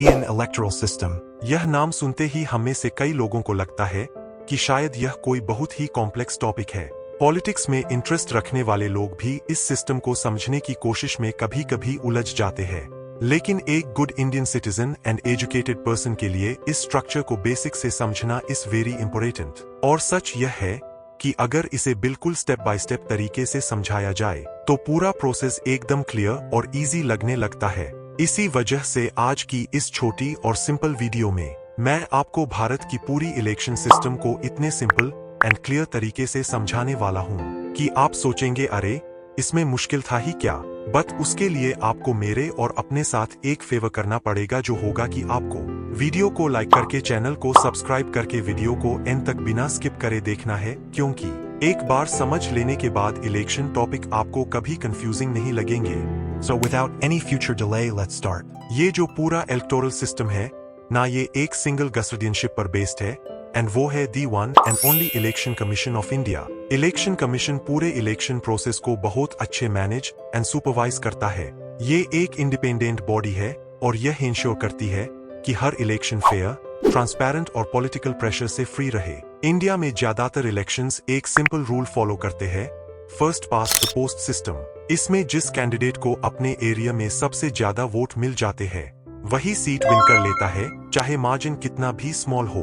Indian electoral system. यह नाम सुनते ही हम में से कई लोगों को लगता है कि शायद यह कोई बहुत ही कॉम्प्लेक्स टॉपिक है। पॉलिटिक्स में इंटरेस्ट रखने वाले लोग भी इस सिस्टम को समझने की कोशिश में कभी कभी उलझ जाते हैं। लेकिन एक good Indian citizen and educated person के लिए इस स्ट्रक्चर को बेसिक से समझना इज वेरी इंपॉर्टेंट। और सच यह है कि अगर इसे बिल्कुल स्टेप बाय स्टेप तरीके से समझाया जाए तो पूरा प्रोसेस एकदम क्लियर और इजी लगने लगता है। इसी वजह से आज की इस छोटी और सिंपल वीडियो में मैं आपको भारत की पूरी इलेक्शन सिस्टम को इतने सिंपल एंड क्लियर तरीके से समझाने वाला हूं कि आप सोचेंगे अरे इसमें मुश्किल था ही क्या। बट उसके लिए आपको मेरे और अपने साथ एक फेवर करना पड़ेगा, जो होगा कि आपको वीडियो को लाइक करके चैनल को सब्सक्राइब करके वीडियो को एंड तक बिना स्किप करे देखना है, क्योंकि एक बार समझ लेने के बाद इलेक्शन टॉपिक आपको कभी कंफ्यूजिंग नहीं लगेंगे। So without any future delay, let's start. ये जो पूरा इलेक्टोरल सिस्टम है ना, ये एक सिंगल गवर्नरशिप पर बेस्ड है एंड वो है the one and only election commission of India. Election commission पूरे इलेक्शन प्रोसेस को बहुत अच्छे मैनेज एंड सुपरवाइज करता है। ये एक इंडिपेंडेंट बॉडी है और यह इंश्योर करती है कि हर इलेक्शन फेयर, ट्रांसपेरेंट और पॉलिटिकल प्रेशर से फ्री रहे। इंडिया में ज्यादातर इलेक्शंस एक सिंपल रूल फॉलो करते हैं, first past the post system. इसमें जिस कैंडिडेट को अपने एरिया में सबसे ज्यादा वोट मिल जाते हैं वही सीट विन कर लेता है, चाहे मार्जिन कितना भी स्मॉल हो।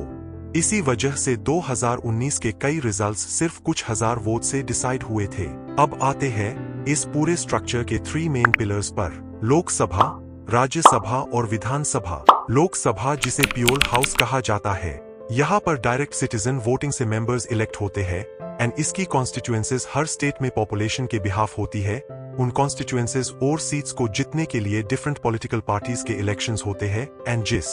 इसी वजह से 2019 के कई रिजल्ट्स सिर्फ कुछ हजार वोट से डिसाइड हुए थे। अब आते हैं इस पूरे स्ट्रक्चर के 3 मेन पिलर्स पर, लोकसभा, राज्यसभा और विधानसभा। लोकसभा, जिसे पियोल हाउस कहा जाता है, यहाँ पर डायरेक्ट सिटीजन वोटिंग से मेंबर्स इलेक्ट होते हैं एंड इसकी कॉन्स्टिट्यूएंसीज हर स्टेट में पॉपुलेशन के बिहाफ होती है। उन कॉन्स्टिट्यूएंसीज और सीट्स को जीतने के लिए डिफरेंट पॉलिटिकल पार्टीज के इलेक्शंस होते हैं एंड जिस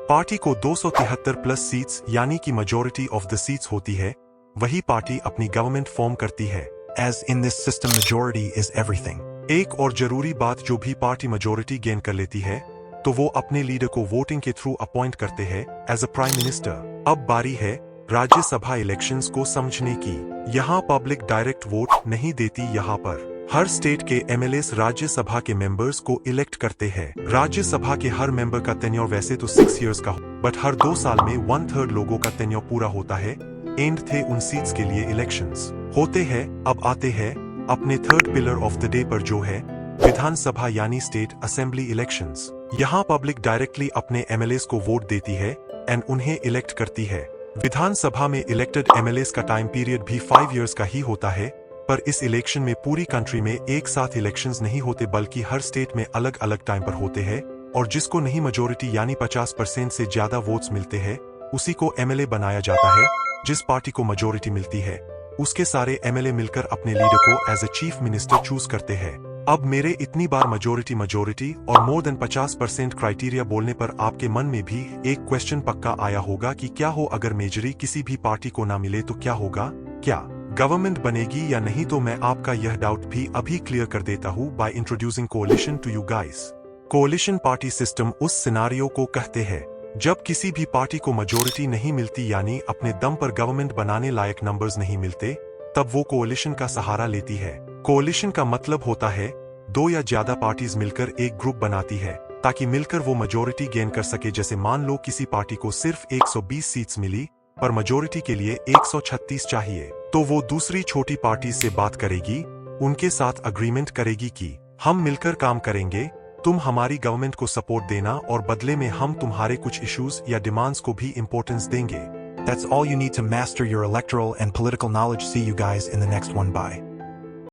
पार्टी को 273 प्लस सीट्स यानी कि मेजॉरिटी ऑफ द सीट्स होती है वही पार्टी अपनी गवर्नमेंट फॉर्म करती है। As in this system, majority is everything. एक और जरूरी बात, जो भी पार्टी मेजॉरिटी गेन कर लेती है तो वो अपने लीडर को वोटिंग के थ्रू अपॉइंट करते हैं एज अ प्राइम मिनिस्टर। अब बारी है राज्यसभा इलेक्शंस को समझने की। यहाँ पब्लिक डायरेक्ट वोट नहीं देती, यहाँ पर हर स्टेट के एमएलएस राज्यसभा के मेंबर्स को इलेक्ट करते हैं। राज्यसभा के हर मेंबर का टेन्योर वैसे तो 6 इयर्स का हो, बट हर 2 साल में 1/3 लोगों का टेन्योर पूरा होता है। एंड थे उन सीट्स के लिए इलेक्शंस होते हैं। अब आते हैं अपने third pillar of the day पर, जो है विधानसभा यानी स्टेट असेंबली इलेक्शंस। यहाँ पब्लिक डायरेक्टली अपने एमएलएस को वोट देती है एंड उन्हें इलेक्ट करती है। विधानसभा में इलेक्टेड एमएलएस का टाइम पीरियड भी 5 इयर्स का ही होता है, पर इस इलेक्शन में पूरी कंट्री में एक साथ इलेक्शंस नहीं होते बल्कि हर स्टेट में अलग अलग टाइम पर होते हैं। और जिसको नहीं मेजॉरिटी यानी 50% से ज्यादा वोट्स मिलते हैं उसी को एमएलए बनाया जाता है। जिस पार्टी को मेजॉरिटी मिलती है उसके सारे एमएलए मिलकर अपने लीडर को as a chief minister choose करते हैं। अब मेरे इतनी बार मेजॉरिटी और मोर देन 50% क्राइटेरिया बोलने पर आपके मन में भी एक क्वेश्चन पक्का आया होगा कि क्या हो अगर मेजॉरिटी किसी भी पार्टी को ना मिले तो क्या होगा, क्या गवर्नमेंट बनेगी या नहीं। तो मैं आपका यह डाउट भी अभी क्लियर कर देता हूँ by introducing coalition to you guys. Coalition party system उस सिनारियो को कहते हैं जब किसी भी पार्टी को मेजॉरिटी नहीं मिलती यानी अपने दम पर गवर्नमेंट बनाने लायक नंबर्स नहीं मिलते, तब वो कोalition का सहारा लेती है। कोalition का मतलब होता है 2 या ज्यादा पार्टीज मिलकर एक ग्रुप बनाती है ताकि मिलकर वो मेजॉरिटी गेन कर सके। जैसे मान लो किसी पार्टी को सिर्फ 120 सीट्स मिली पर मेजॉरिटी के लिए 136 चाहिए, तो वो दूसरी छोटी पार्टी से बात करेगी, उनके साथ अग्रीमेंट करेगी कि हम मिलकर काम करेंगे, तुम हमारी गवर्नमेंट को सपोर्ट देना और बदले में हम तुम्हारे कुछ इश्यूज या डिमांड्स को भी इंपॉर्टेंस देंगे। That's all you need to master your electoral and political knowledge. See you guys in the next one. Bye.